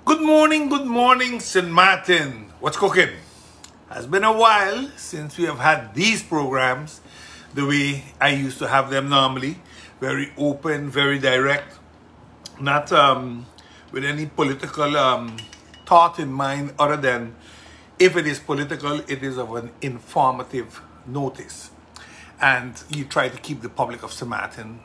Good morning, St. Maarten. What's cooking? Has been a while since we have had these programs the way I used to have them normally. Very open, very direct, not with any political thought in mind other than if it is political, it is of an informative notice. And you try to keep the public of St. Maarten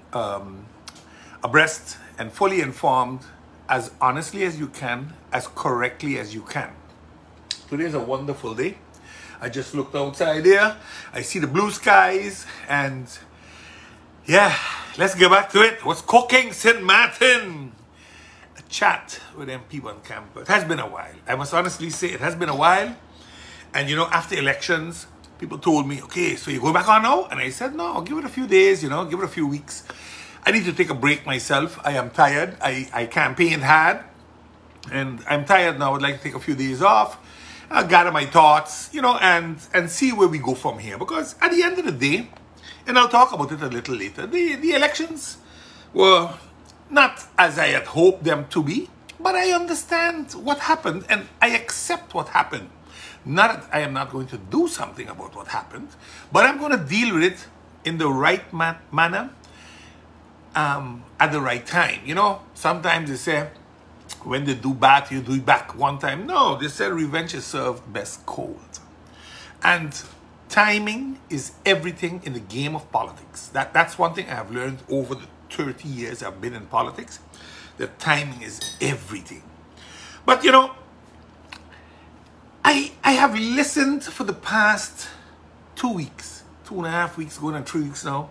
abreast and fully informed as honestly as you can, as correctly as you can. Today is a wonderful day. I just looked outside here. I see the blue skies and yeah, let's get back to it. What's cooking, St. Maarten? A chat with them people on campus. It has been a while. I must honestly say it has been a while. And you know, after elections, people told me, okay, so you go back on now? And I said, no, I'll give it a few days, give it a few weeks. I need to take a break myself. I am tired. I campaigned hard. And I'm tired now. I'd like to take a few days off. Gather my thoughts, and see where we go from here. Because at the end of the day, and I'll talk about it a little later, the elections were not as I had hoped them to be. But I understand what happened and I accept what happened. Not that I am not going to do something about what happened, but I'm going to deal with it in the right manner at the right time. Sometimes they say, when they do bad, you do it back one time. No, they say revenge is served best cold. And timing is everything in the game of politics. That's one thing I have learned over the 30 years I've been in politics. That timing is everything. But I have listened for the past 2 weeks, 2.5 weeks, going on 3 weeks now,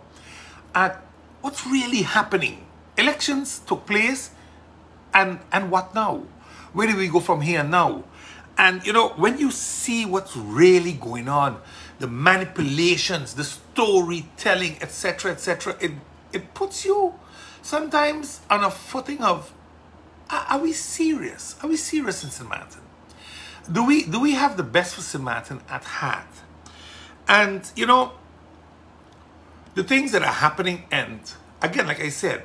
at what's really happening. Elections took place, and what now? Where do we go from here now? And when you see what's really going on, the manipulations, the storytelling, etc., it puts you sometimes on a footing of, are we serious? Are we serious in St. Maarten? Do we have the best for St. Maarten at heart? And the things that are happening, and again, like I said,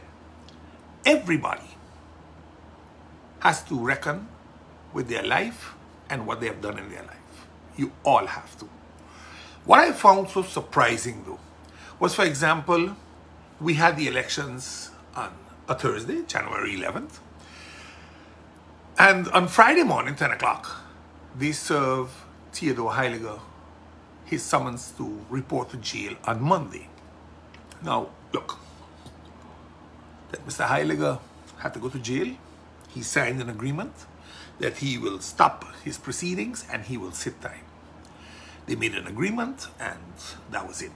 everybody has to reckon with their life and what they have done in their life. You all have to. What I found so surprising though was, for example, we had the elections on a Thursday, January 11th. And on Friday morning, 10 o'clock, they served Theodore Heiger his summons to report to jail on Monday. Now, look, that Mr. Heiger had to go to jail. He signed an agreement that he will stop his proceedings and he will sit time. They made an agreement and that was it.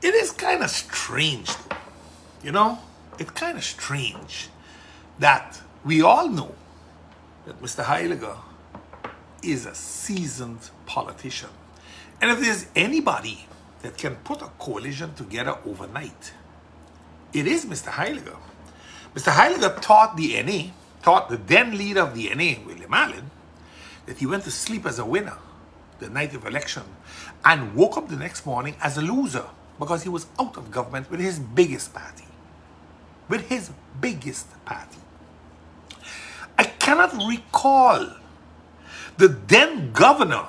It is kind of strange, it's kind of strange that we all know that Mr. Heiger is a seasoned politician. And if there's anybody that can put a coalition together overnight, it is Mr. Heiger. Mr. Heiger taught the then leader of the NA, William Allen, that he went to sleep as a winner the night of election and woke up the next morning as a loser because he was out of government with his biggest party. With his biggest party. I cannot recall the then governor,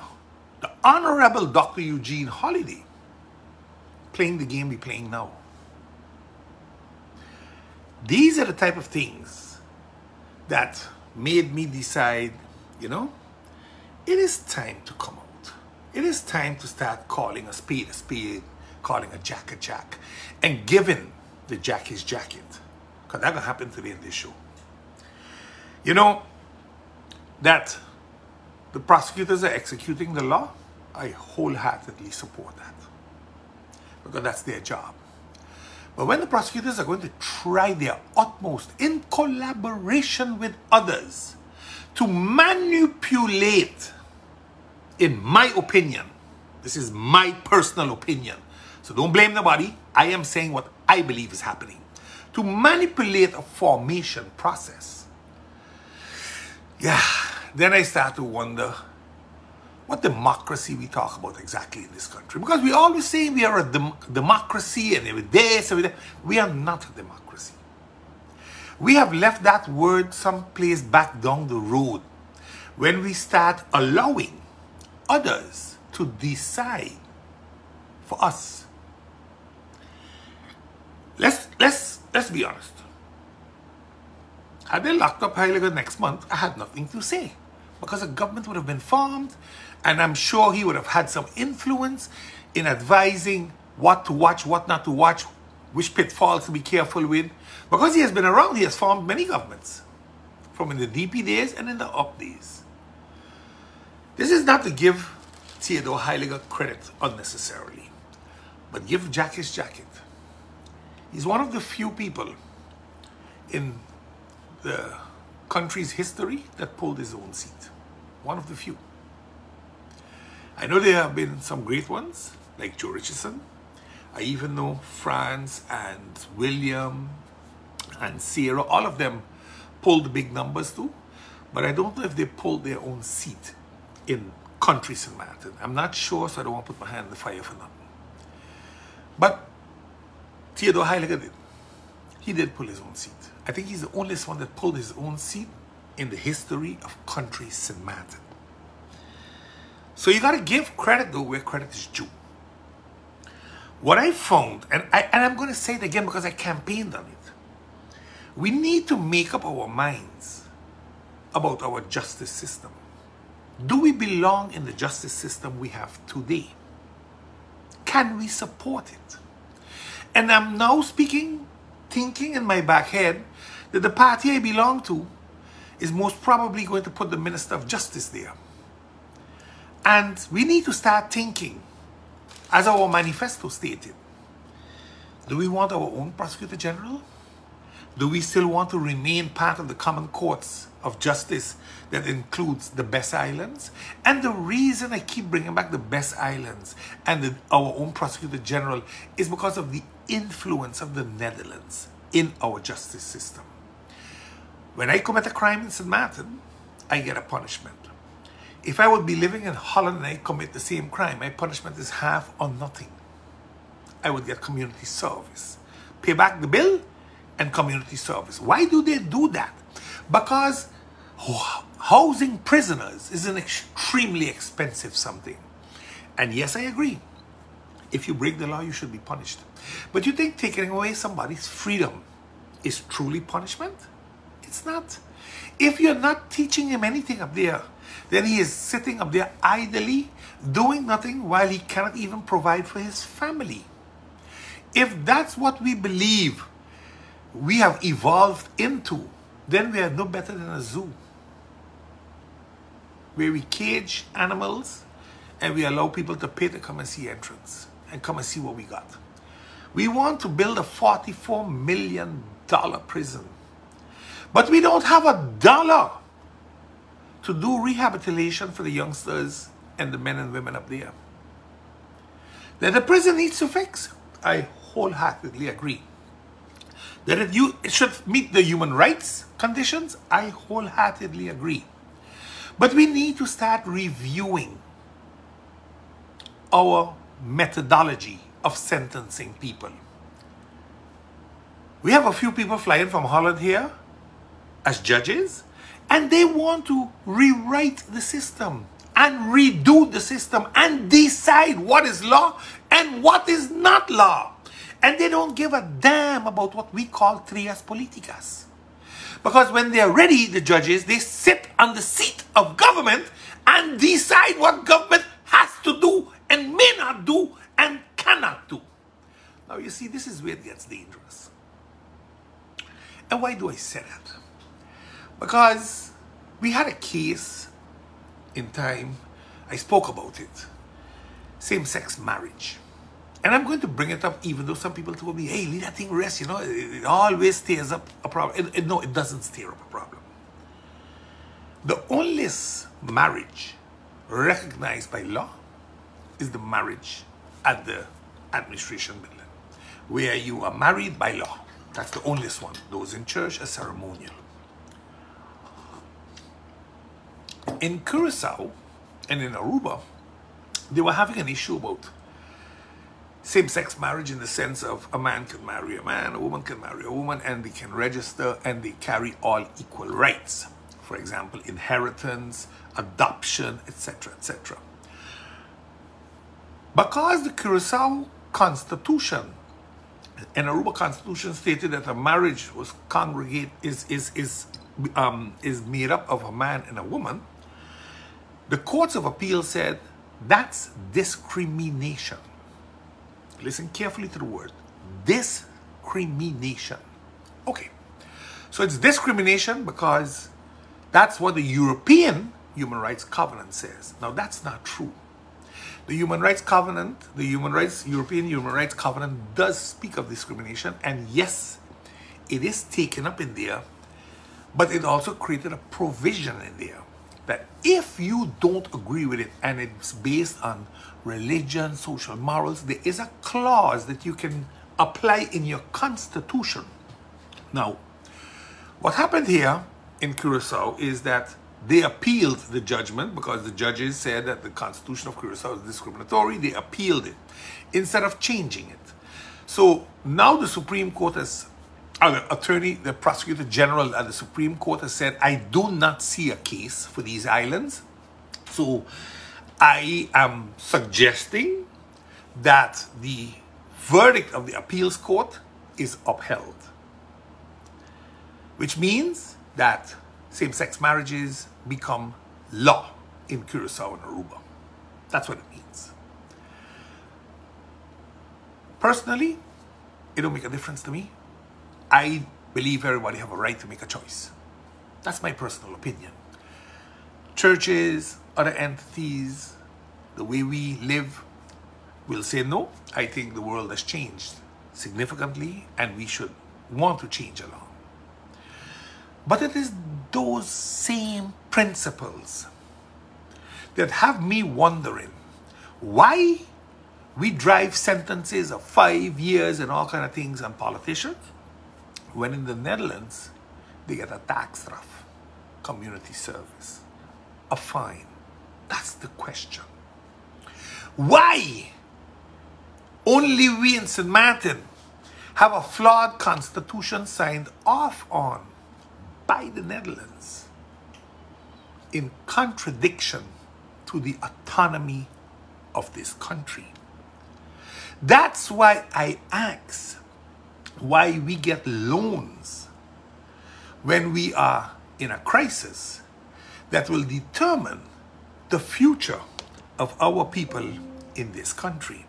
the Honorable Dr. Eugene Holiday, playing the game we're playing now. These are the type of things that made me decide, it is time to come out. It is time to start calling a spade, calling a jack, and giving the jack his jacket. Because that will happen today in this show. That the prosecutors are executing the law, I wholeheartedly support that. Because that's their job. But when the prosecutors are going to try their utmost in collaboration with others to manipulate, in my opinion, this is my personal opinion, so don't blame nobody, I am saying what I believe is happening, to manipulate a formation process, then I start to wonder what democracy we talk about exactly in this country. Because we always say we are a democracy and with this and with that. We are not a democracy. We have left that word someplace back down the road when we start allowing others to decide for us. Let's be honest. Had they locked up Heiger next month, I had nothing to say, because the government would have been formed, and I'm sure he would have had some influence in advising what to watch, what not to watch, which pitfalls to be careful with. Because he has been around, he has formed many governments, from in the DP days and in the up days. This is not to give Theodore Heiger credit unnecessarily, but give Jack his jacket. He's one of the few people in the country's history that pulled his own seat. One of the few. I know there have been some great ones, like Joe Richardson. I even know Franz and William and Sarah, all of them pulled big numbers too, but I don't know if they pulled their own seat in country St. Maarten. I'm not sure, so I don't want to put my hand in the fire for nothing. But Theodore Heiger did. He did pull his own seat. I think he's the only one that pulled his own seat in the history of country St. Maarten. So you got to give credit though where credit is due. What I found, and I'm going to say it again because I campaigned on it, we need to make up our minds about our justice system. Do we belong in the justice system we have today? Can we support it? And I'm now thinking in my back head that the party I belong to is most probably going to put the Minister of Justice there. And we need to start thinking, as our manifesto stated, do we want our own Prosecutor General? Do we still want to remain part of the common courts of justice that includes the best islands? And the reason I keep bringing back the best islands and our own Prosecutor General is because of the influence of the Netherlands in our justice system. When I commit a crime in St. Maarten, I get a punishment. If I would be living in Holland and I commit the same crime, my punishment is half or nothing. I would get community service. Pay back the bill and community service. Why do they do that? Because housing prisoners is an extremely expensive something. And yes, I agree. If you break the law, you should be punished. But you think taking away somebody's freedom is truly punishment? It's not. If you're not teaching him anything up there, then he is sitting up there idly, doing nothing while he cannot even provide for his family. If that's what we believe we have evolved into, then we are no better than a zoo, where we cage animals and we allow people to pay to come and see entrance and come and see what we got. We want to build a $44 million prison, but we don't have $1 to do rehabilitation for the youngsters and the men and women up there. That the prison needs to fix, I wholeheartedly agree. That it should meet the human rights conditions, I wholeheartedly agree. But we need to start reviewing our methodology of sentencing people. We have a few people flying from Holland here as judges, and they want to rewrite the system and redo the system and decide what is law and what is not law. And they don't give a damn about what we call trias politicas. Because when they're ready, the judges, they sit on the seat of government and decide what government has to do and may not do and cannot do. Now you see, this is where it gets dangerous. And why do I say that? Because we had a case in time, I spoke about it, same-sex marriage. And I'm going to bring it up even though some people told me, hey, leave that thing rest, you know, it always stirs up a problem. No, it doesn't stir up a problem. The only marriage recognized by law is the marriage at the administration building, where you are married by law. That's the only one. Those in church are ceremonial. In Curacao and in Aruba, they were having an issue about same-sex marriage in the sense of a man can marry a man, a woman can marry a woman, and they can register and they carry all equal rights. For example, inheritance, adoption, etc., etc. Because the Curacao Constitution and Aruba Constitution stated that a marriage was is made up of a man and a woman, the courts of appeal said that's discrimination. Listen carefully to the word, discrimination. Okay, so it's discrimination because that's what the European Human Rights Covenant says. Now that's not true. The Human Rights Covenant, the European Human Rights Covenant does speak of discrimination, and yes, it is taken up in there, but it also created a provision in there that if you don't agree with it and it's based on religion, social morals, there is a clause that you can apply in your constitution. Now, what happened here in Curacao is that they appealed the judgment because the judges said that the Constitution of Curacao is discriminatory. They appealed it instead of changing it. So now the Supreme Court has, the Prosecutor General at the Supreme Court has said, I do not see a case for these islands. So I am suggesting that the verdict of the appeals court is upheld, which means that same-sex marriages become law in Curacao and Aruba. That's what it means. Personally, it don't make a difference to me. I believe everybody have a right to make a choice. That's my personal opinion. Churches, other entities, the way we live will say no. I think the world has changed significantly and we should want to change along. But it is those same principles that have me wondering why we drive sentences of 5 years and all kind of things on politicians, when in the Netherlands, they get a tax straf, community service, a fine. That's the question. Why only we in St. Maarten have a flawed constitution signed off on by the Netherlands in contradiction to the autonomy of this country? That's why I ask why we get loans when we are in a crisis that will determine the future of our people in this country.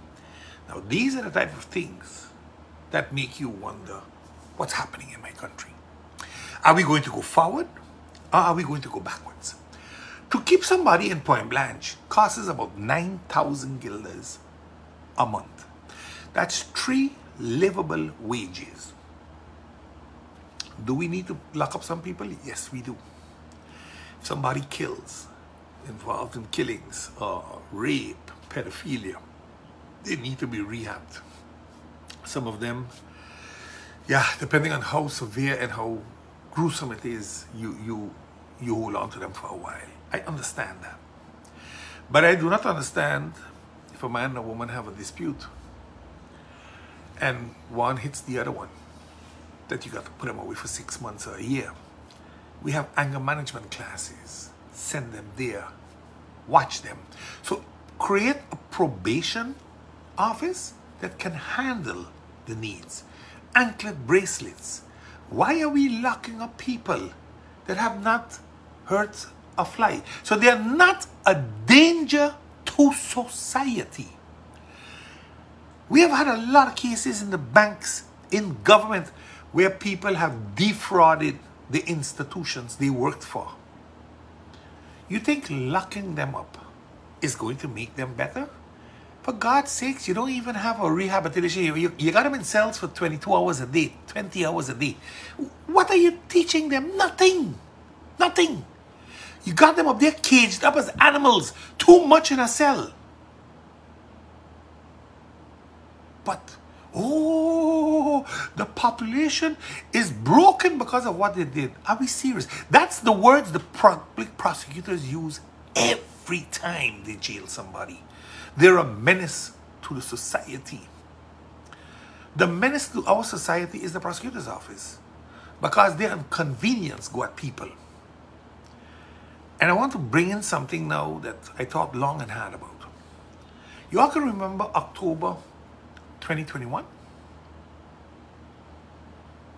Now, these are the type of things that make you wonder what's happening in my country. Are we going to go forward or are we going to go backwards? To keep somebody in Point Blanche costs about 9,000 guilders a month. That's 3 livable wages. Do we need to lock up some people? Yes, we do. If somebody kills, involved in killings, rape, pedophilia, they need to be rehabbed. Some of them, yeah, depending on how severe and how gruesome it is, you hold on to them for a while. I understand that. But I do not understand if a man and a woman have a dispute and one hits the other one, that you got to put them away for 6 months or a year. We have anger management classes. Send them there. Watch them. So create a probation office that can handle the needs. Anklet bracelets. Why are we locking up people that have not hurt a fly? So they are not a danger to society. We have had a lot of cases in the banks, in government, where people have defrauded the institutions they worked for. You think locking them up is going to make them better? For God's sakes, you don't even have a rehabilitation. You got them in cells for 22 hours a day, 20 hours a day. What are you teaching them? Nothing. Nothing. You got them up there caged up as animals, too much in a cell. But, oh, the population is broken because of what they did. Are we serious? That's the words the public prosecutors use every time they jail somebody. They're a menace to the society. The menace to our society is the prosecutor's office because their convenience go at people. And I want to bring in something now that I thought long and hard about. You all can remember October 2021?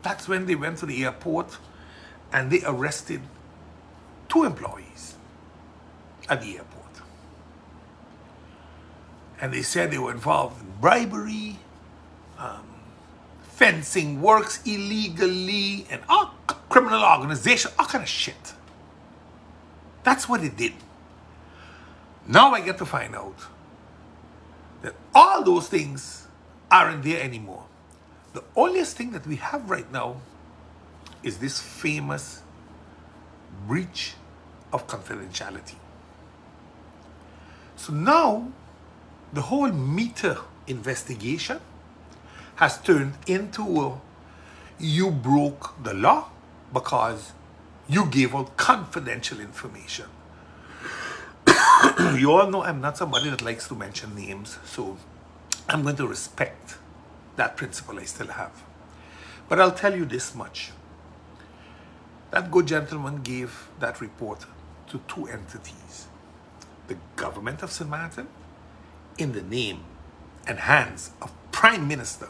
That's when they went to the airport and they arrested 2 employees at the airport. And they said they were involved in bribery, fencing works illegally, and all criminal organization, all kind of shit. That's what they did. Now I get to find out that all those things aren't there anymore. The only thing that we have right now is this famous breach of confidentiality. So now the whole meter investigation has turned into you broke the law because you gave out confidential information. You all know I'm not somebody that likes to mention names, so I'm going to respect that principle I still have. But I'll tell you this much. That good gentleman gave that report to 2 entities. The government of St. Maarten, in the name and hands of Prime Minister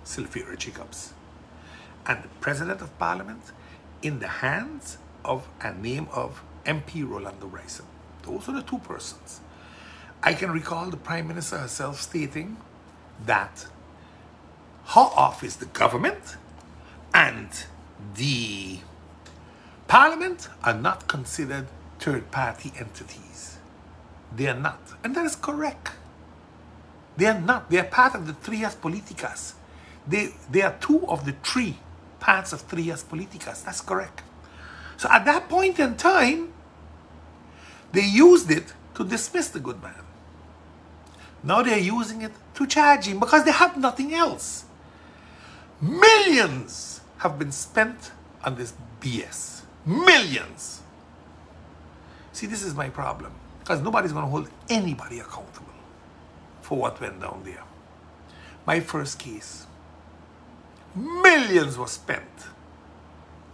Sylvia Jacobs, and the President of Parliament in the hands of and name of MP Rolando Bryson. Those are the 2 persons. I can recall the Prime Minister herself stating that her office, the government and the Parliament, are not considered third-party entities. They are not. And that is correct. They are not. They are part of the trias politicas. They are 2 of the 3 parts of trias politicas. That's correct. So at that point in time, they used it to dismiss the good man. Now they're using it to charge him because they have nothing else. Millions have been spent on this BS. Millions. See, this is my problem. Because nobody's going to hold anybody accountable for what went down there. My first case, millions were spent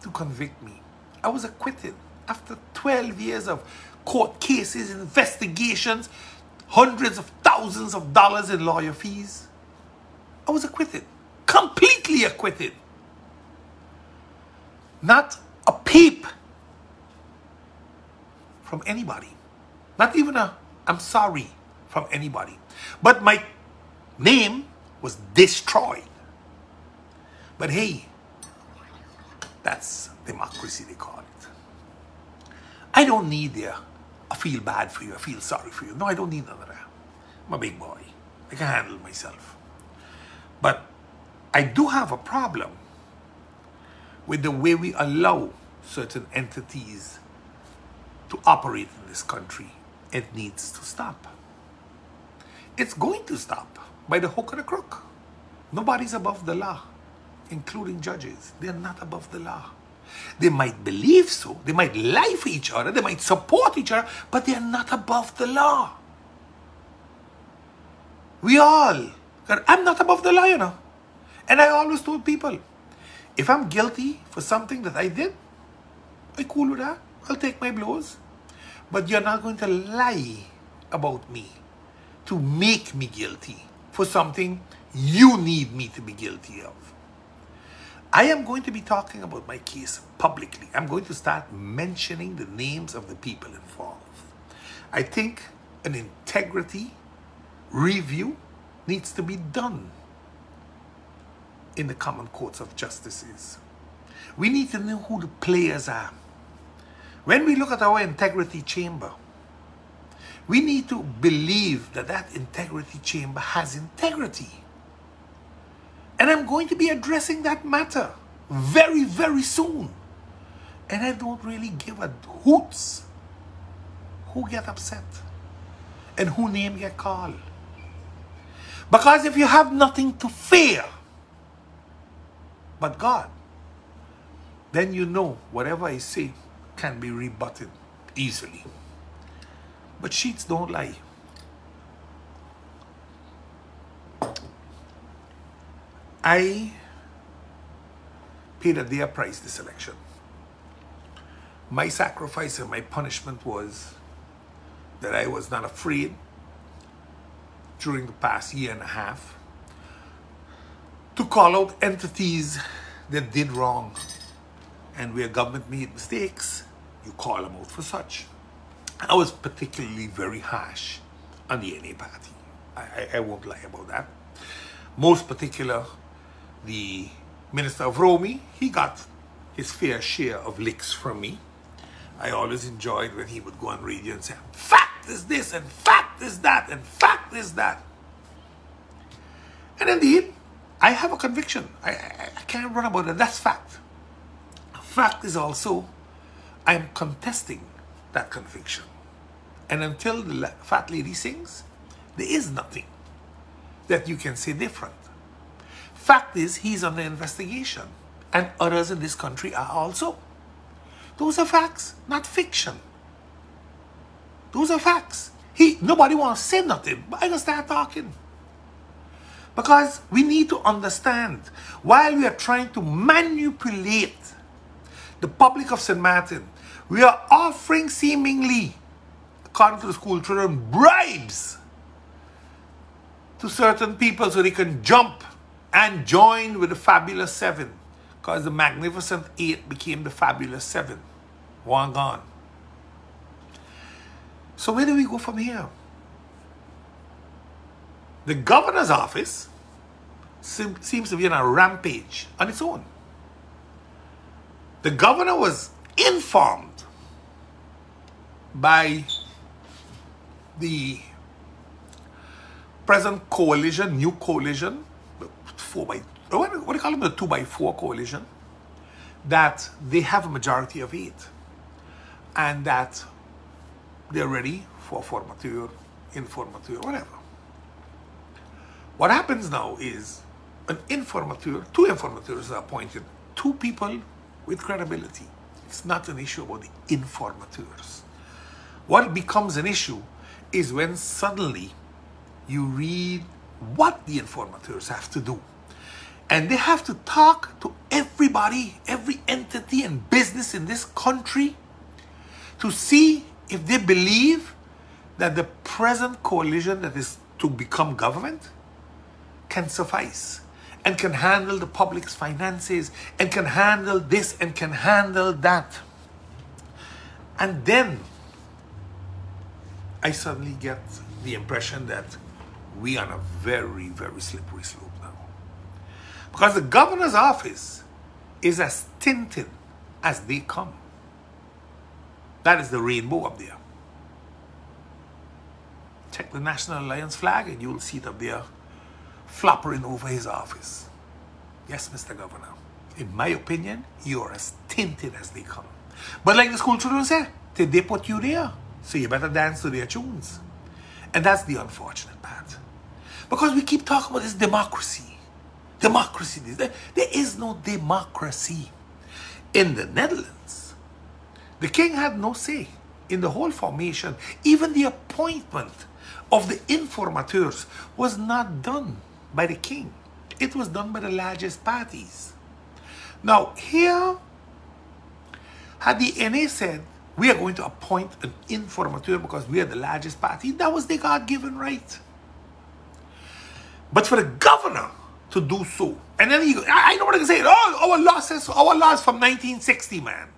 to convict me. I was acquitted after 12 years of court cases, investigations, hundreds of thousands of dollars in lawyer fees. I was acquitted. Completely acquitted. Not a peep from anybody. Not even a I'm sorry from anybody. But my name was destroyed. But hey, that's democracy, they call it. I don't need I feel bad for you, I feel sorry for you. No, I don't need none of that. I'm a big boy. I can handle myself. But I do have a problem with the way we allow certain entities to operate in this country. It needs to stop. It's going to stop by the hook or the crook. Nobody's above the law, including judges. They're not above the law. They might believe so. They might lie for each other. They might support each other, but they're not above the law. We all. I'm not above the law, you know. And I always told people, if I'm guilty for something that I did, I'm cool with that. I'll take my blows. But you're not going to lie about me to make me guilty for something you need me to be guilty of. I am going to be talking about my case publicly. I'm going to start mentioning the names of the people involved. I think an integrity review needs to be done in the common courts of justices. We need to know who the players are. When we look at our integrity chamber, we need to believe that that integrity chamber has integrity. And I'm going to be addressing that matter very, very soon. And I don't really give a hoots who get upset and who name get called. Because if you have nothing to fear but God, then you know whatever I say can be rebutted easily. But sheets don't lie. I paid a dear price this election. My sacrifice and my punishment was that I was not afraid during the past year and a half to call out entities that did wrong. And where government made mistakes, you call them out for such. I was particularly very harsh on the NA party. I won't lie about that. Most particular, the Minister of Romy, he got his fair share of licks from me. I always enjoyed when he would go on radio and say, fact is this, and fact is that, and fact is that. And indeed, I have a conviction. I can't run about it. That's fact. Fact is also, I am contesting that conviction. And until the fat lady sings, there is nothing that you can say different. Fact is, he's under investigation, and others in this country are also. Those are facts, not fiction. Those are facts. Nobody wants to say nothing, but I can start talking. Because we need to understand, while we are trying to manipulate the public of St. Maarten, we are offering seemingly, according to the school children, bribes to certain people so they can jump and join with the Fabulous Seven, because the Magnificent Eight became the Fabulous Seven. One gone. So where do we go from here? The governor's office seems to be on a rampage on its own. The governor was informed by the present coalition, new coalition, what do you call them, the 2x4 coalition, that they have a majority of 8 and that they're ready for formateur, informateur, whatever. What happens now is an informateur, 2 informateurs are appointed, 2 people with credibility. It's not an issue about the informateurs. What becomes an issue is when suddenly you read what the informateurs have to do. And they have to talk to everybody, every entity and business in this country to see if they believe that the present coalition that is to become government can suffice and can handle the public's finances and can handle this and can handle that. And then I suddenly get the impression that we are on a very, very slippery slope now. Because the governor's office is as tinted as they come. That is the rainbow up there. Check the National Alliance flag and you'll see it up there floppering over his office. Yes, Mr. Governor. In my opinion, you're as tinted as they come. But like the school children say, they put you there, so you better dance to their tunes. And that's the unfortunate part. Because we keep talking about this democracy. Democracy. There is no democracy. In the Netherlands, the king had no say in the whole formation. Even the appointment of the informateurs was not done by the king. It was done by the largest parties. Now, here, had the NA said, we are going to appoint an informateur because we are the largest party, that was their God-given right. But for the governor to do so, and then I know what I can say, oh, our laws from 1960, man.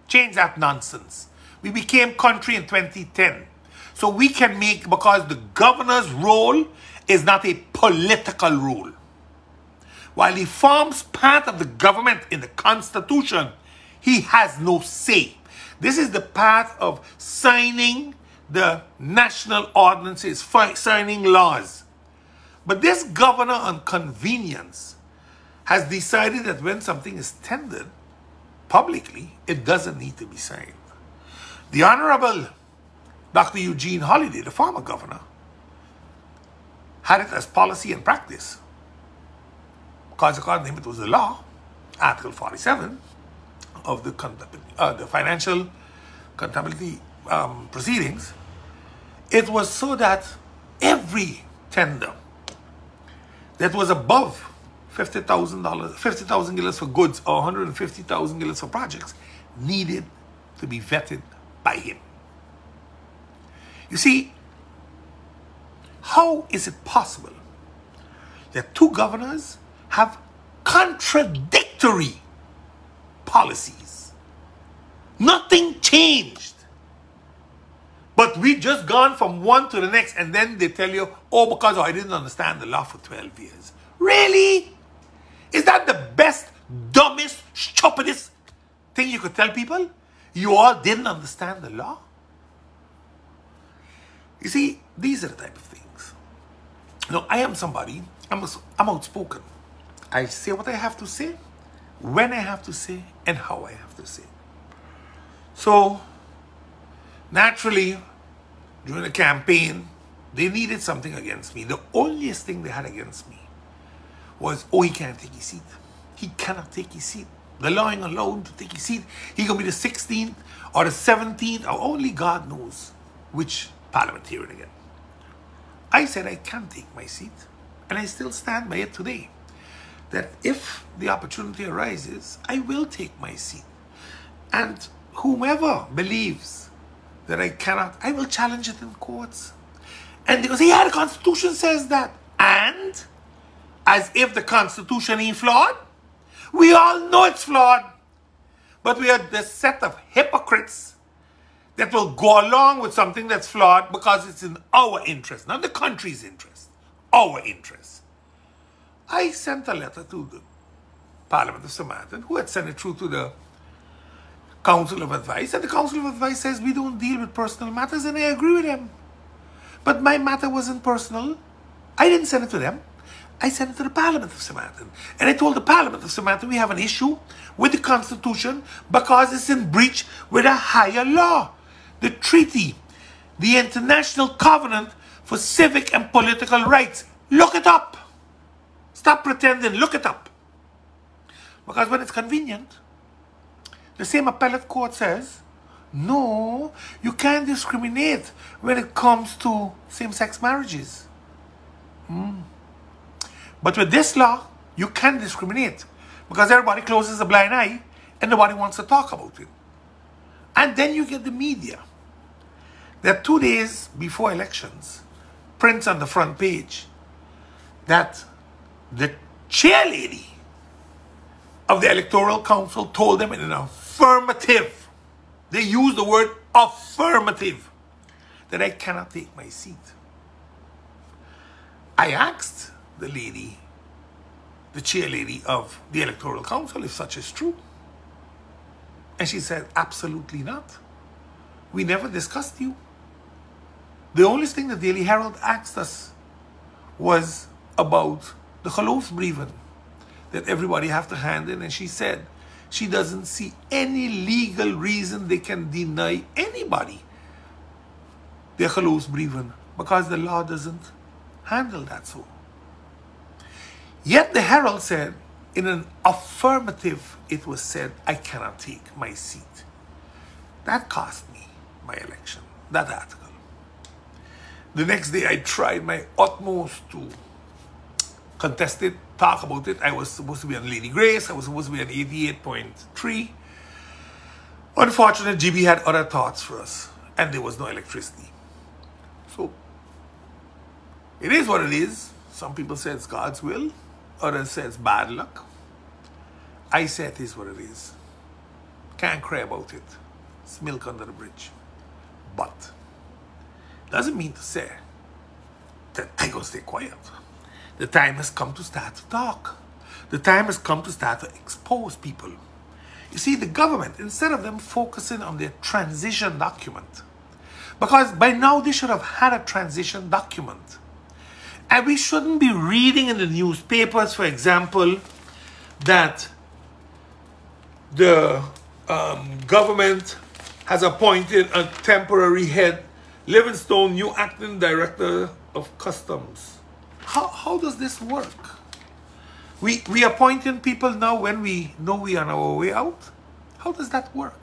Change that nonsense. We became country in 2010. So we can make, because the governor's role is not a political role. While he forms part of the government in the Constitution, he has no say. This is the part of signing the national ordinances, signing laws. But this governor on convenience has decided that when something is tendered publicly, it doesn't need to be signed. The Honorable Dr. Eugene Holliday, the former governor, had it as policy and practice. Because according to him, it was the law, Article 47 of the financial contability proceedings. It was so that every tender that was above 50,000 guilders for goods or 150,000 guilders for projects needed to be vetted by him. You see, how is it possible that two governors have contradictory policies? Nothing changed. But we just gone from one to the next, and then they tell you, oh, because I didn't understand the law for 12 years. Really? Is that the best, dumbest, stupidest thing you could tell people? You all didn't understand the law? You see, these are the type of things. Now, I am somebody, I'm outspoken. I say what I have to say, when I have to say, and how I have to say. So, naturally, during the campaign, they needed something against me. The onlyest thing they had against me was, oh, he can't take his seat. He cannot take his seat. The law ain't allowed to take his seat. He can be the 16th or the 17th, or only God knows which parliamentarian again. I said I can take my seat, and I still stand by it today, that if the opportunity arises, I will take my seat. And whomever believes that I cannot, I will challenge it in courts. And they go say, yeah, the Constitution says that. And as if the Constitution ain't flawed. We all know it's flawed. But we are the set of hypocrites that will go along with something that's flawed because it's in our interest, not the country's interest, our interest. I sent a letter to the Parliament of St. Maarten, who had sent it through to the Council of Advice, and the Council of Advice says we don't deal with personal matters, and I agree with them. But my matter wasn't personal. I didn't send it to them. I sent it to the Parliament of St. Maarten. And I told the Parliament of St. Maarten we have an issue with the Constitution because it's in breach with a higher law. The treaty, the International Covenant for Civic and Political Rights. Look it up. Stop pretending, look it up. Because when it's convenient, the same appellate court says, no, you can't discriminate when it comes to same-sex marriages. But with this law, you can discriminate because everybody closes a blind eye and nobody wants to talk about it. And then you get the media that 2 days before elections prints on the front page that the chairlady of the Electoral Council told them in an affirmative, they use the word affirmative, that I cannot take my seat. I asked the lady, the chairlady of the Electoral Council, if such is true. And she said, absolutely not. We never discussed you. The only thing the Daily Herald asked us was about the geloofsbrieven that everybody have to hand in. And she said she doesn't see any legal reason they can deny anybody their geloofsbrieven because the law doesn't handle that so. Yet the Herald said, in an affirmative, it was said, I cannot take my seat. That cost me my election, that article. The next day, I tried my utmost to contest it, talk about it. I was supposed to be on Lady Grace. I was supposed to be on 88.3. Unfortunately, GB had other thoughts for us, and there was no electricity. So, it is what it is. Some people say it's God's will. Others say it's bad luck. I say it is what it is. Can't cry about it. It's milk under the bridge. But doesn't mean to say that I go stay quiet. The time has come to start to talk. The time has come to start to expose people. You see, the government, instead of them focusing on their transition document, because by now they should have had a transition document. And we shouldn't be reading in the newspapers, for example, that the government has appointed a temporary head, Livingstone, new acting director of customs. How does this work? We appointing people now when we know we are on our way out? How does that work?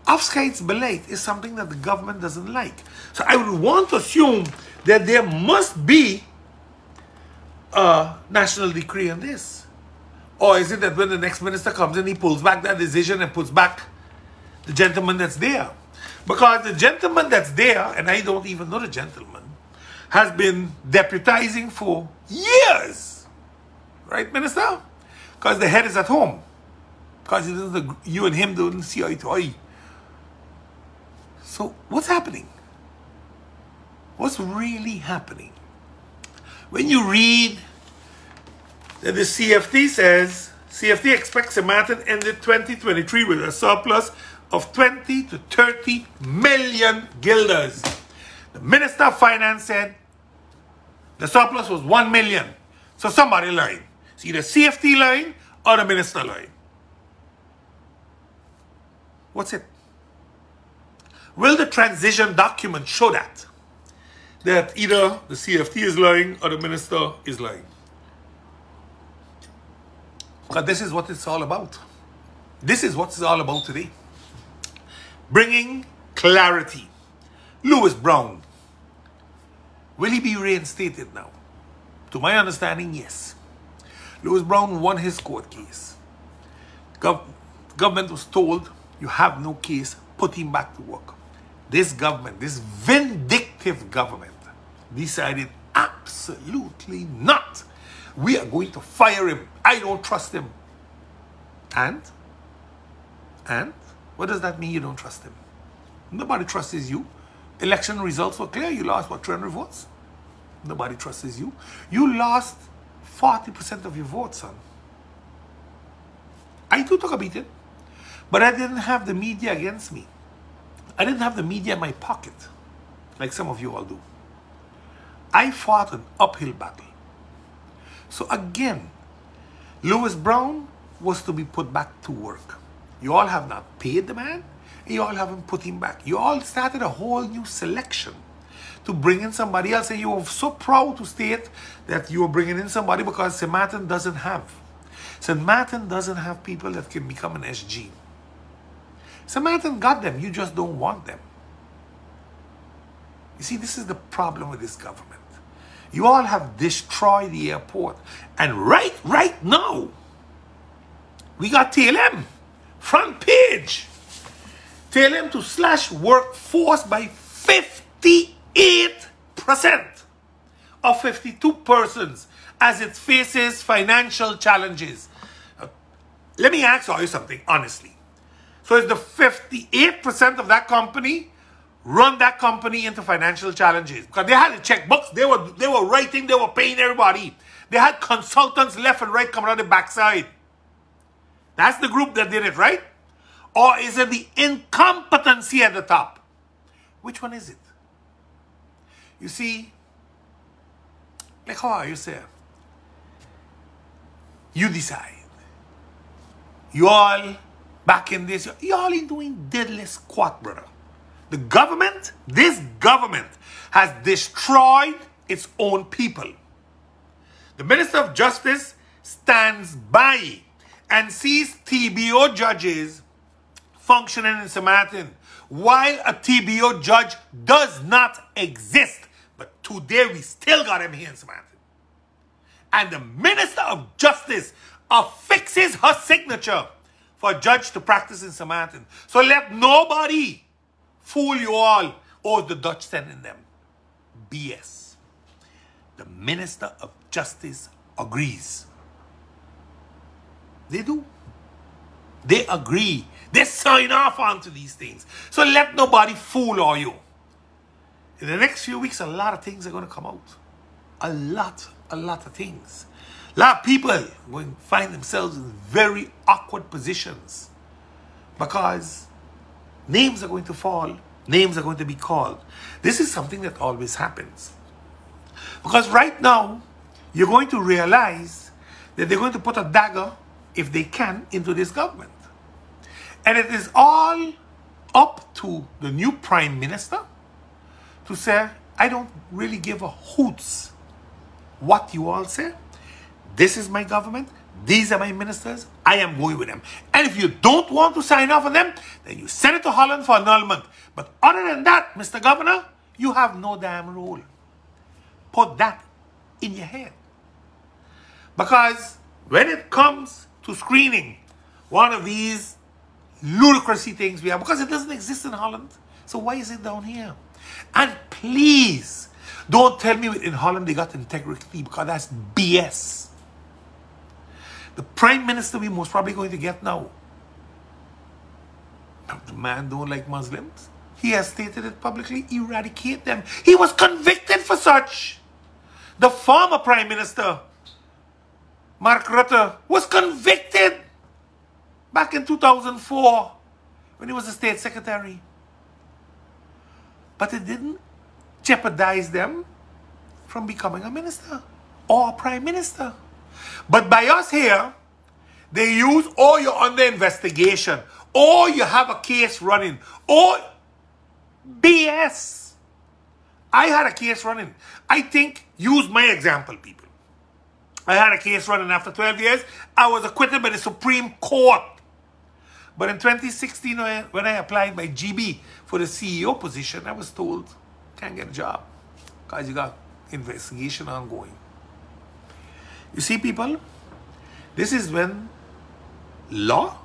Afscheidsbeleid is something that the government doesn't like. So I would want to assume that there must be a national decree on this? Or is it that when the next minister comes in, he pulls back that decision and puts back the gentleman that's there? Because the gentleman that's there, and I don't even know the gentleman, has been deputizing for years. Right, Minister? Because the head is at home. Because you and him don't see eye to eye. So what's happening? What's really happening? When you read that the CFT says, CFT expects Maarten ended 2023 with a surplus of 20 to 30 million guilders. The Minister of Finance said the surplus was 1 million. So somebody lying. It's either CFT lying or the Minister lying. What's it? Will the transition document show that? That either the CFT is lying or the Minister is lying? Because this is what it's all about. This is what it's all about today. Bringing clarity. Lewis Brown. Will he be reinstated now? To my understanding, yes. Lewis Brown won his court case. Government was told, you have no case, put him back to work. This government, this vindictive government, decided absolutely not. We are going to fire him. I don't trust him. And? What does that mean, you don't trust him? Nobody trusts you. Election results were clear. You lost, what, 300 votes? Nobody trusts you. You lost 40% of your votes, son. I too took a beating. But I didn't have the media against me. I didn't have the media in my pocket, like some of you all do. I fought an uphill battle. So again, Lewis Brown was to be put back to work. You all have not paid the man, and you all haven't put him back. You all started a whole new selection to bring in somebody else, and you were so proud to state that you were bringing in somebody because St. Maarten doesn't have. St. Maarten doesn't have people that can become an SG. St. Maarten got them, you just don't want them. You see, this is the problem with this government. You all have destroyed the airport. And right now, we got TLM, front page. TLM to slash workforce by 58% of 52 persons as it faces financial challenges. Let me ask you something, honestly. So is the 58% of that company run that company into financial challenges? Because they had the checkbooks, they were writing, they were paying everybody. They had consultants left and right coming out the backside. That's the group that did it, right? Or is it the incompetency at the top? Which one is it? You see, like how are you say? You decide. You all back in this, you all in doing deadly squat, brother. The government, this government, has destroyed its own people. The Minister of Justice stands by and sees TBO judges functioning in St. Maarten, while a TBO judge does not exist. But today we still got him here in St. Maarten. And the Minister of Justice affixes her signature for a judge to practice in St. Maarten. So let nobody fool you all. Oh, the Dutch sending them. BS. The Minister of Justice agrees. They do. They agree. They sign off onto these things. So let nobody fool all you. In the next few weeks, a lot of things are going to come out. A lot of things. A lot of people are going to find themselves in very awkward positions because names are going to fall, names are going to be called. This is something that always happens. Because right now, you're going to realize that they're going to put a dagger, if they can, into this government. And it is all up to the new Prime Minister to say, I don't really give a hoots what you all say. This is my government. These are my ministers. I am going with them. And if you don't want to sign off on them, then you send it to Holland for annulment. But other than that, Mr. Governor, you have no damn rule. Put that in your head. Because when it comes to screening, one of these ludicrousy things we have, because it doesn't exist in Holland, so why is it down here? And please, don't tell me in Holland they got integrity, because that's BS. The Prime Minister we're most probably going to get now, the man don't like Muslims. He has stated it publicly, eradicate them. He was convicted for such. The former Prime Minister, Mark Rutte, was convicted back in 2004 when he was a state secretary. But it didn't jeopardize them from becoming a minister or a prime minister. But by us here, they use, or you're under investigation, or you have a case running, or BS. I had a case running. I think, use my example, people. I had a case running after 12 years. I was acquitted by the Supreme Court. But in 2016, when I applied my GB for the CEO position, I was told, can't get a job because you got investigation ongoing. You see, people, this is when law,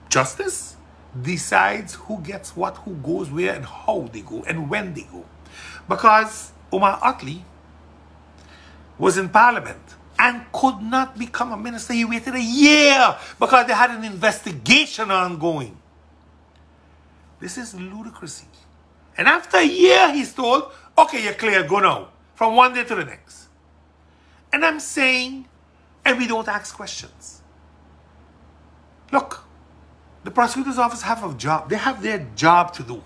justice, decides who gets what, who goes where, and how they go, and when they go. Because Omar Otley was in Parliament and could not become a minister. He waited a year because they had an investigation ongoing. This is ludicrousy. And after a year, he's told, okay, you're clear, go now. From one day to the next. And I'm saying, and we don't ask questions. Look, the prosecutor's office have a job. They have their job to do.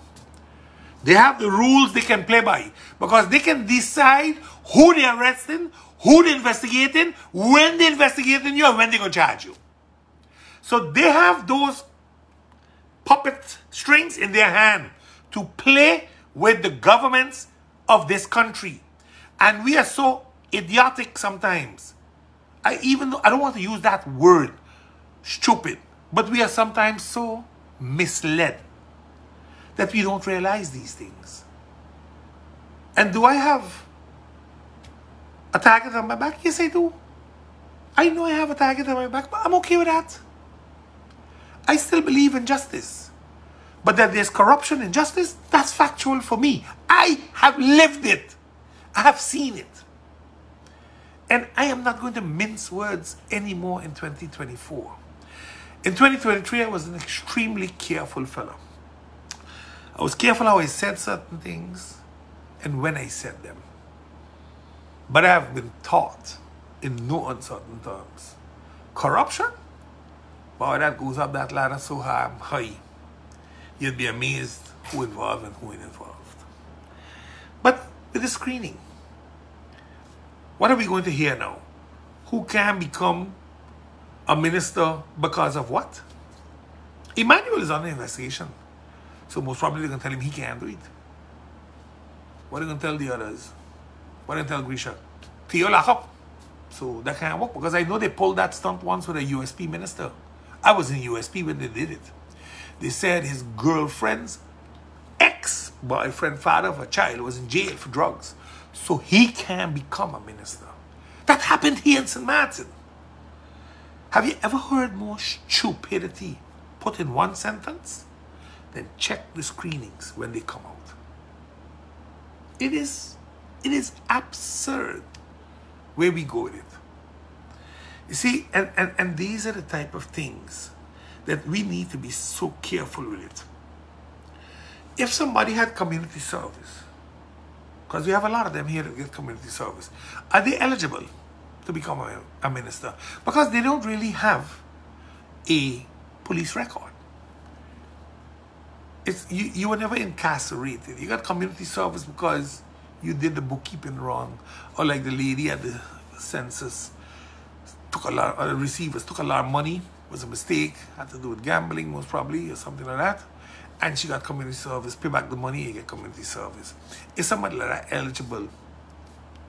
They have the rules they can play by. Because they can decide who they're arresting, who they're investigating, when they're investigating you, and when they're going to charge you. So they have those puppet strings in their hand to play with the governments of this country. And we are so idiotic sometimes. I don't want to use that word, stupid, but we are sometimes so misled that we don't realize these things. And do I have a target on my back? Yes, I do. I know I have a target on my back, but I'm okay with that. I still believe in justice. But that there's corruption in justice, that's factual for me. I have lived it. I have seen it. And I am not going to mince words anymore in 2024. In 2023, I was an extremely careful fellow. I was careful how I said certain things and when I said them. But I have been taught in no uncertain terms. Corruption? Boy, that goes up that ladder so high. You'd be amazed who involved and who ain't involved. But with the screening, what are we going to hear now? Who can become a minister because of what? Emmanuel is under investigation. So most probably they're going to tell him he can't do it. What are they going to tell the others? What are they going to tell Grisha? Theo lock up. So that can't work because I know they pulled that stunt once with a USP minister. I was in USP when they did it. They said his girlfriend's ex-boyfriend, father of a child, was in jail for drugs. So he can become a minister. That happened here in St. Maarten. Have you ever heard more stupidity put in one sentence? Then check the screenings when they come out. It is absurd where we go with it. You see, and these are the type of things that we need to be so careful with it. If somebody had community service, because we have a lot of them here that get community service, are they eligible to become a minister? Because they don't really have a police record. You were never incarcerated. You got community service because you did the bookkeeping wrong, or like the lady at the census took a lot, or the receivers took a lot of money, was a mistake, had to do with gambling most probably, or something like that, and she got community service, pay back the money, you get community service. Is somebody like that eligible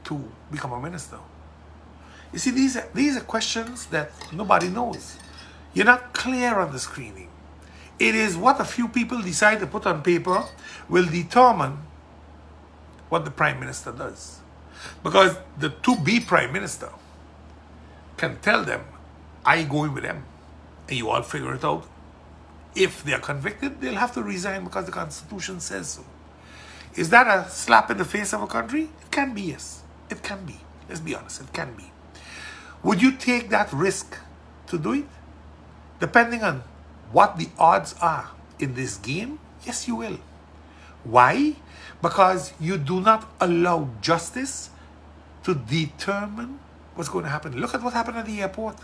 to become a minister? You see, these are questions that nobody knows. You're not clear on the screening. It is what a few people decide to put on paper will determine what the Prime Minister does. Because the to-be Prime Minister can tell them, I go in with them, and you all figure it out. If they are convicted, they'll have to resign because the Constitution says so. Is that a slap in the face of a country? It can be, yes. It can be. Let's be honest, it can be. Would you take that risk to do it? Depending on what the odds are in this game, yes, you will. Why? Because you do not allow justice to determine what's going to happen. Look at what happened at the airport.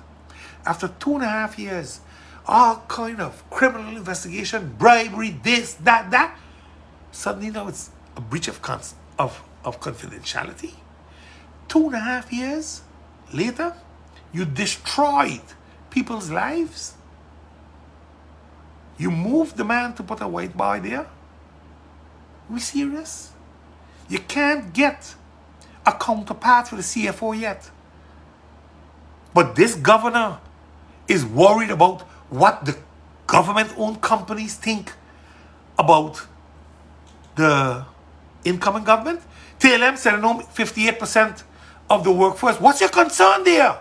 After 2.5 years, all kind of criminal investigation, bribery, this, that. Suddenly now it's a breach of confidentiality. 2.5 years later, you destroyed people's lives. You moved the man to put a white boy there. Are we serious? You can't get a counterpart for the CFO yet. But this governor is worried about what the government-owned companies think about the incoming government. TLM sending home 58% of the workforce. What's your concern there?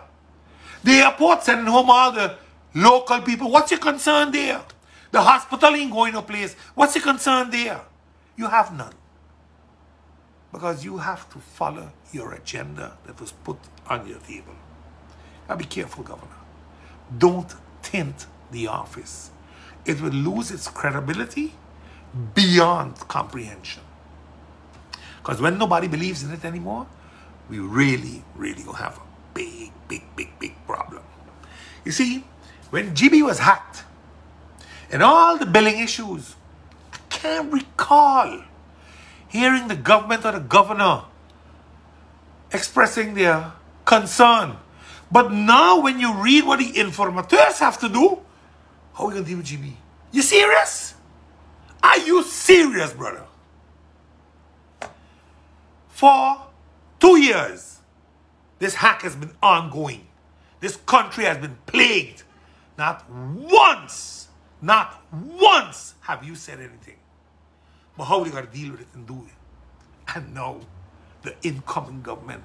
The airport sending home all the local people. What's your concern there? The hospital ain't going no place. What's your concern there? You have none. Because you have to follow your agenda that was put on your table. Now be careful, Governor. Don't tint the office. It will lose its credibility beyond comprehension. Because when nobody believes in it anymore, we really gonna have a big problem. You see, when GB was hacked and all the billing issues, I can't recall hearing the government or the governor expressing their concern. But now when you read what the informateurs have to do, how are we going to deal with GB? You serious? Are you serious, brother? For 2 years, this hack has been ongoing. This country has been plagued. Not once have you said anything. But how are we going to deal with it and do it? And now, the incoming government,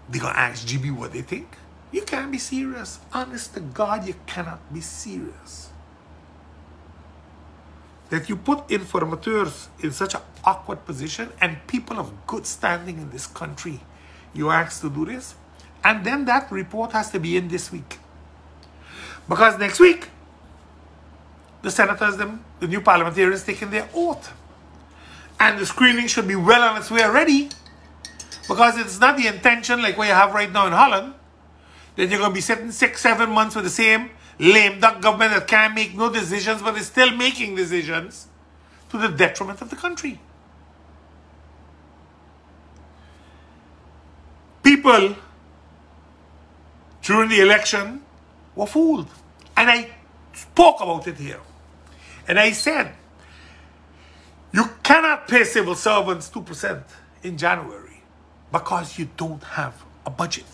they're going to ask GB what they think? You can't be serious. Honest to God, you cannot be serious. That you put informateurs in such an awkward position and people of good standing in this country, you asked to do this, and then that report has to be in this week. Because next week, the senators, the new parliamentarians, taking their oath. And the screening should be well on its way already. Because it's not the intention like what you have right now in Holland, that you're going to be sitting 6-7 months with the same lame duck government that can't make no decisions, but is still making decisions to the detriment of the country. People during the election were fooled. And I spoke about it here. And I said, you cannot pay civil servants 2% in January because you don't have a budget.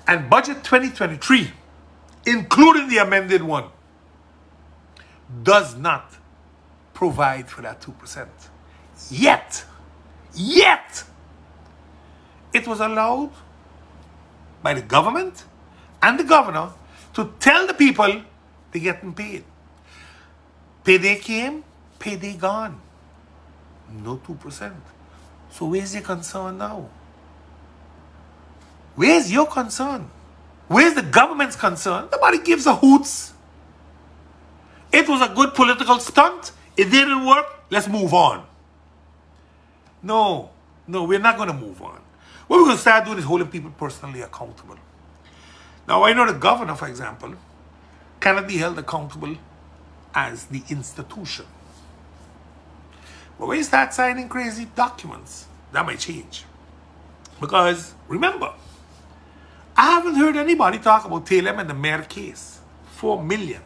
And budget 2023, including the amended one, does not provide for that 2%. Yet, it was allowed by the government and the governor to tell the people they're getting paid. Payday came, payday gone. No 2%. So where's your concern now? Where's your concern? Where's the government's concern? Nobody gives a hoots. It was a good political stunt. It didn't work. Let's move on. No, we're not going to move on. What we're going to start doing is holding people personally accountable. Now, I know the governor, for example, cannot be held accountable as the institution. But when you start signing crazy documents, that might change. Because, remember, I haven't heard anybody talk about TLM and the mayor case. 4 million.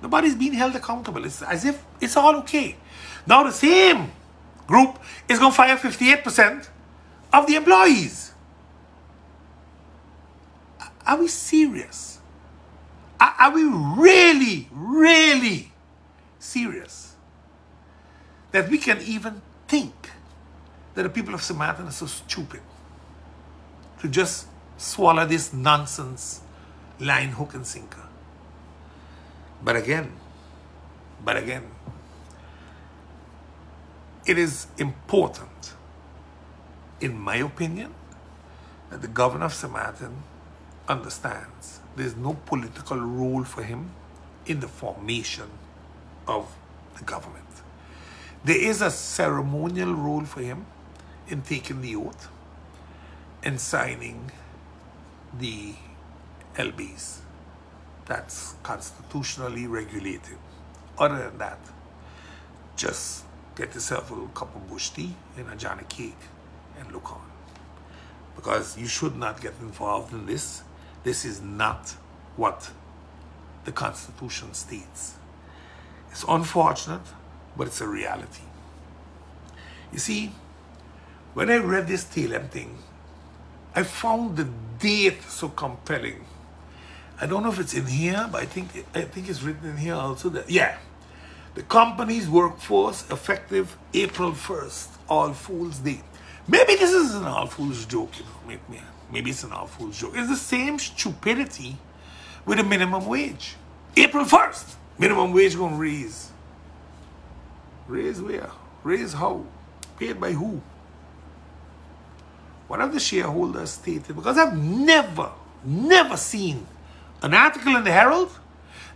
Nobody's being held accountable. It's as if it's all okay. Now the same group is going to fire 58% of the employees. Are we serious? Are we really serious that we can even think that the people of Maarten are so stupid to just swallow this nonsense line, hook, and sinker. But again, it is important, in my opinion, that the governor of St. Maarten understands there's no political role for him in the formation of the government. There is a ceremonial role for him in taking the oath and signing the LBs. That's constitutionally regulated. Other than that, just get yourself a little cup of bush tea and a Johnny cake and look on. Because you should not get involved in this. This is not what the Constitution states. It's unfortunate, but it's a reality. You see, when I read this TLM thing, I found the date so compelling. I don't know if it's in here, but I think it's written in here also. That, yeah, the company's workforce effective April 1st, All Fool's Day. Maybe this is an All Fool's joke, you know. Maybe it's an All Fool's joke. It's the same stupidity with the minimum wage. April 1st, minimum wage going to raise. Raise where? Raise how? Paid by who? One of the shareholders stated, because I've never seen an article in the Herald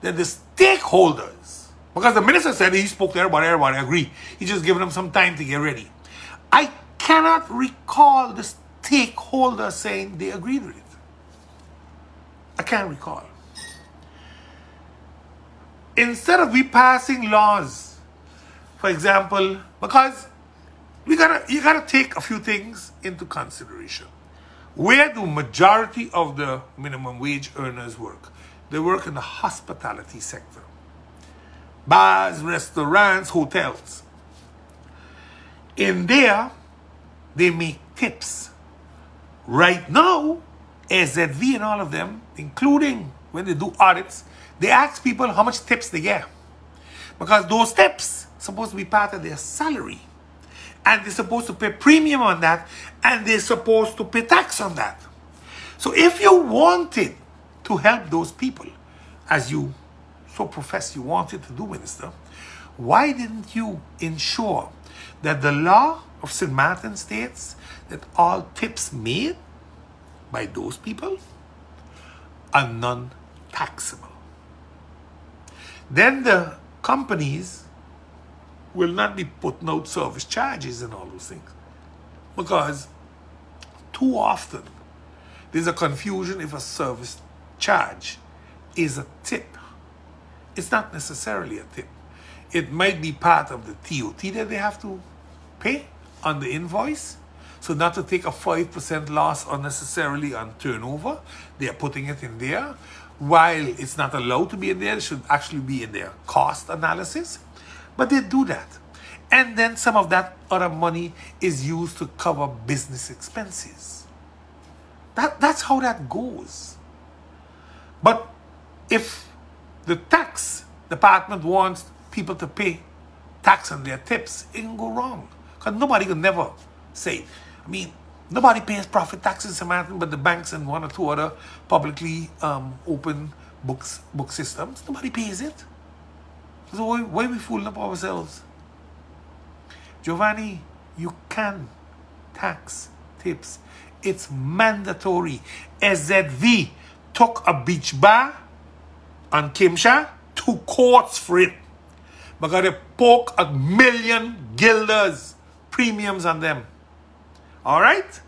that the stakeholders, because the minister said he spoke to everybody agreed. He's just giving them some time to get ready. I cannot recall the stakeholders saying they agreed with it. I can't recall. Instead of we passing laws, for example, because you gotta take a few things into consideration. Where do majority of the minimum wage earners work? They work in the hospitality sector. Bars, restaurants, hotels. In there, they make tips. Right now, SZV and all of them, including when they do audits, they ask people how much tips they get. Because those tips are supposed to be part of their salary. And they're supposed to pay premium on that, and they're supposed to pay tax on that. So if you wanted to help those people, as you so profess you wanted to do, Minister, why didn't you ensure that the law of St. Maarten states that all tips made by those people are non-taxable? Then the companies will not be putting out service charges and all those things. Because too often, there's a confusion if a service charge is a tip. It's not necessarily a tip. It might be part of the TOT that they have to pay on the invoice. So not to take a 5% loss unnecessarily on turnover, they are putting it in there. While it's not allowed to be in there, it should actually be in their cost analysis. But they do that. And then some of that other money is used to cover business expenses. That's how that goes. But if the tax department wants people to pay tax on their tips, it can go wrong. Because nobody can never say. I mean, nobody pays profit taxes in Maarten, but the banks and one or two other publicly open book systems. Nobody pays it. So why are we fooling up ourselves? Giovanni, you can tax tips. It's mandatory. SZV took a beach bar on Kimsha to courts for it. Because they poke $1 million guilders premiums on them. Alright?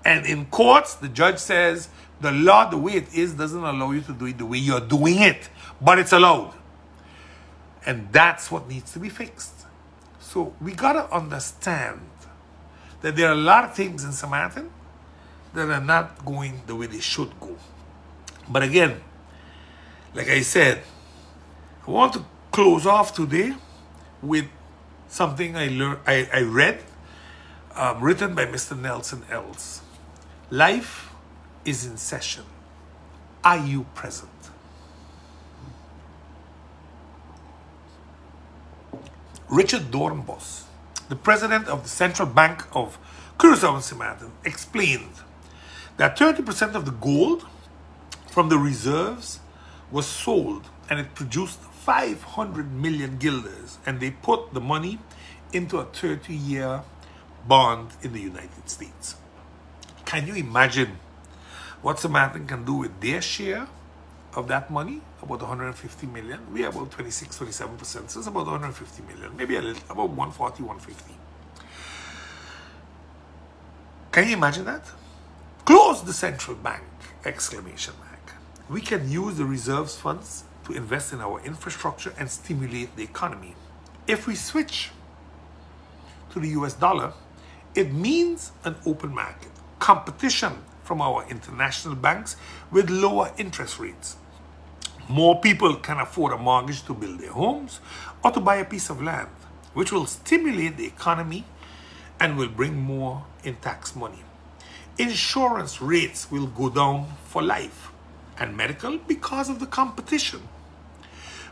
And in courts, the judge says the law, the way it is, doesn't allow you to do it the way you're doing it. But it's allowed. And that's what needs to be fixed. So we got to understand that there are a lot of things in St. Maarten that are not going the way they should go. But again, like I said, I want to close off today with something I read, written by Mr. Nelson Els. Life is in session. Are you present? Richard Doornbos, the president of the Central Bank of Curaçao and St. Maarten, explained that 30% of the gold from the reserves was sold, and it produced 500 million guilders, and they put the money into a 30-year bond in the United States. Can you imagine what Maarten can do with their share of that money? About 150 million. We are about 26-27%, so it's about 150 million, maybe a little, about 140, 150. Can you imagine that? Close the central bank! Exclamation mark. We can use the reserves funds to invest in our infrastructure and stimulate the economy. If we switch to the US dollar, it means an open market, competition from our international banks with lower interest rates. More people can afford a mortgage to build their homes or to buy a piece of land, which will stimulate the economy and will bring more in tax money. Insurance rates will go down for life and medical because of the competition.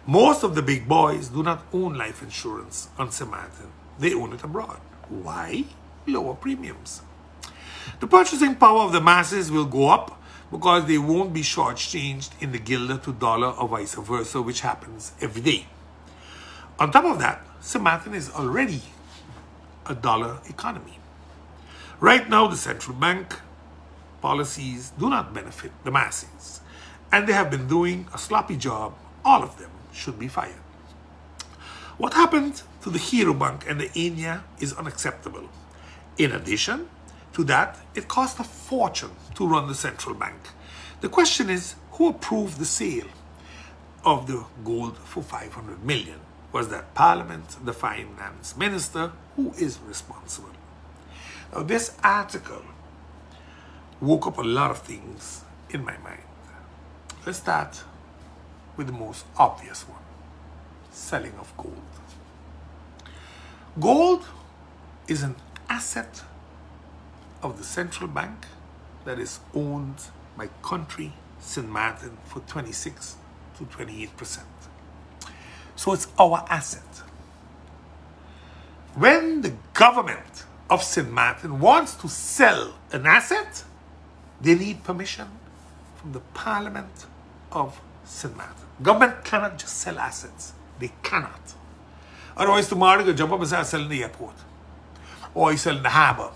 Most of the big boys do not own life insurance on Maarten. They own it abroad. Why? Lower premiums. The purchasing power of the masses will go up because they won't be shortchanged in the guilder to dollar or vice versa, which happens every day. On top of that, Maarten is already a dollar economy. Right now, the central bank policies do not benefit the masses, and they have been doing a sloppy job. All of them should be fired. What happened to the Hero Bank and the Enya is unacceptable. In addition to that, it cost a fortune to run the central bank. The question is, who approved the sale of the gold for 500 million? Was that Parliament, the finance minister? Who is responsible? Now, this article woke up a lot of things in my mind. Let's start with the most obvious one: selling of gold. Gold is an asset of the central bank that is owned by country Maarten for 26 to 28%. So it's our asset. When the government of Maarten wants to sell an asset, they need permission from the Parliament of Maarten. Government cannot just sell assets. They cannot. Otherwise, tomorrow they could jump up and say, I'm selling the airport. Or he's selling the harbor.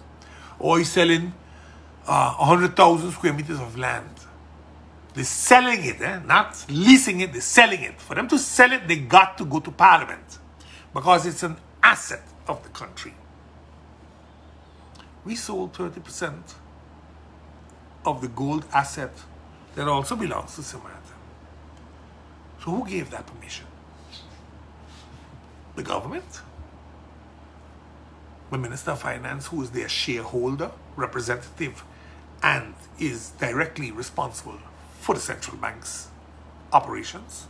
Or he's selling 100,000 square meters of land. They're selling it, not leasing it, they're selling it. For them to sell it, they got to go to Parliament because it's an asset of the country. We sold 30% of the gold asset that also belongs to Maarten. So who gave that permission? The government? The Minister of Finance, who is their shareholder, representative, and is directly responsible for the central bank's operations?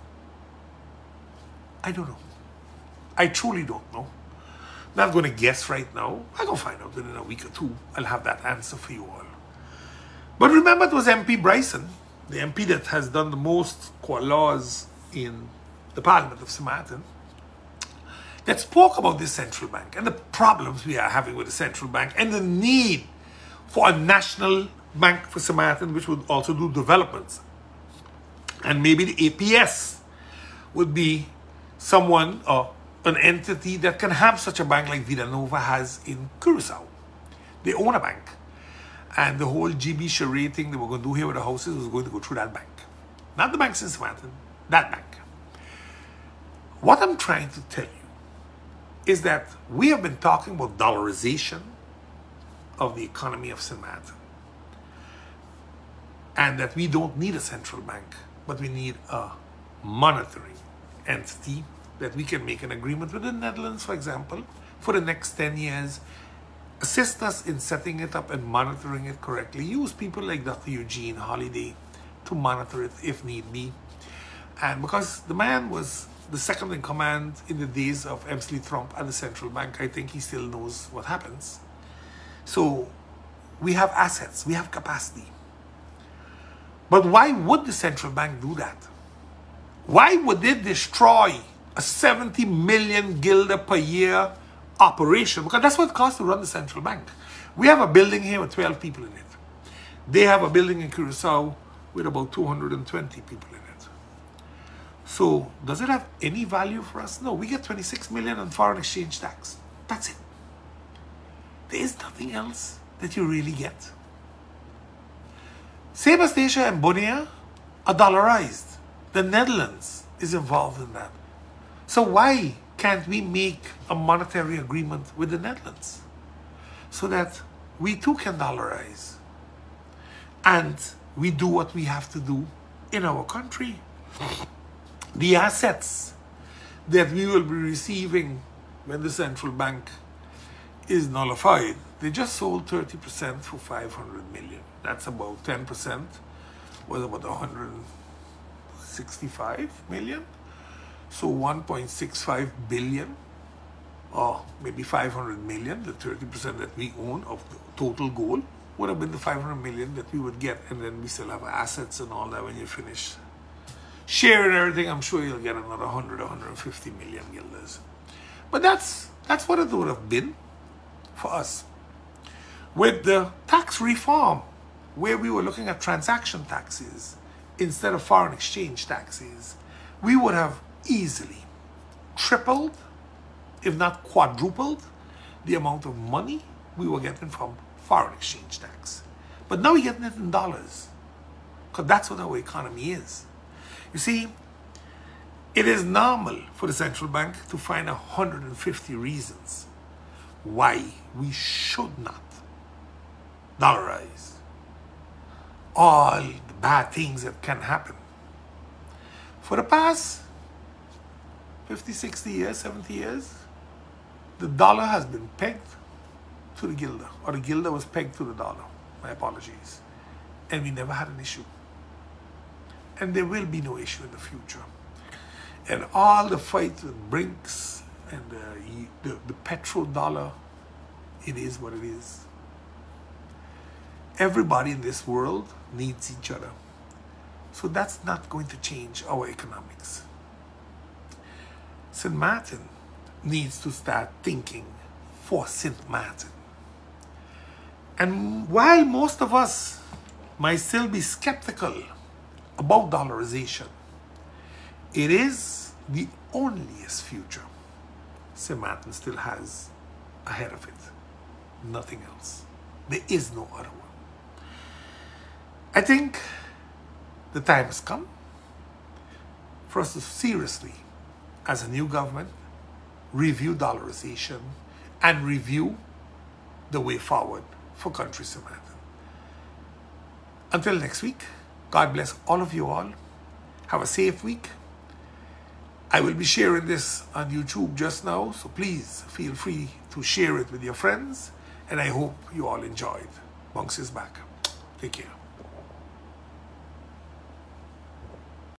I don't know. I truly don't know. Not going to guess right now. I'm going to find out within a week or two. I'll have that answer for you all. But remember, it was MP Bryson, the MP that has done the most laws in the Parliament of Maarten, that spoke about this central bank and the problems we are having with the central bank and the need for a national bank for Maarten, which would also do developments. And maybe the APS would be someone or an entity that can have such a bank like Villanova has in Curacao. They own a bank. And the whole GB charade thing they were going to do here with the houses was going to go through that bank. Not the banks in Maarten, that bank. What I'm trying to tell you is that we have been talking about dollarization of the economy of Maarten. And that we don't need a central bank, but we need a monitoring entity that we can make an agreement with the Netherlands, for example, for the next 10 years, assist us in setting it up and monitoring it correctly. Use people like Dr. Eugene Holiday to monitor it if need be. And because the man was the second in command in the days of Emsley Trump at the central bank, I think he still knows what happens. So we have assets, we have capacity. But why would the central bank do that? Why would they destroy a 70 million guilder per year operation? Because that's what it costs to run the central bank. We have a building here with 12 people in it. They have a building in Curacao with about 220 people in it. So does it have any value for us? No, we get 26 million on foreign exchange tax. That's it. There is nothing else that you really get. Sabre Station and Bonaire are dollarized. The Netherlands is involved in that. So why can't we make a monetary agreement with the Netherlands so that we too can dollarize and we do what we have to do in our country? The assets that we will be receiving when the central bank is nullified, they just sold 30% for 500 million. That's about 10%, was about 165 million. So 1.65 billion, or maybe 500 million, the 30% that we own of the total goal, would have been the 500 million that we would get, and then we still have assets and all that when you finish sharing everything. I'm sure you'll get another 100 or 150 million guilders. But that's what it would have been for us. With the tax reform, where we were looking at transaction taxes instead of foreign exchange taxes, we would have easily tripled, if not quadrupled, the amount of money we were getting from foreign exchange tax. But now we're getting it in dollars, because that's what our economy is. You see, it is normal for the central bank to find 150 reasons why we should not dollarize all the bad things that can happen. For the past 50, 60 years, 70 years, the dollar has been pegged to the guilder, or the guilder was pegged to the dollar. My apologies. And we never had an issue. And there will be no issue in the future. And all the fight with Brinks and the petrodollar, it is what it is. Everybody in this world needs each other. So that's not going to change our economics. St. Maarten needs to start thinking for St. Maarten. And while most of us might still be skeptical about dollarization, it is the onlyest future St. Maarten still has ahead of it. Nothing else. There is no other one. I think the time has come for us to seriously, as a new government, review dollarization and review the way forward for country St. Maarten. Until next week, God bless all of you all. Have a safe week. I will be sharing this on YouTube just now, so please feel free to share it with your friends, and I hope you all enjoyed. Bunks is back. Take care.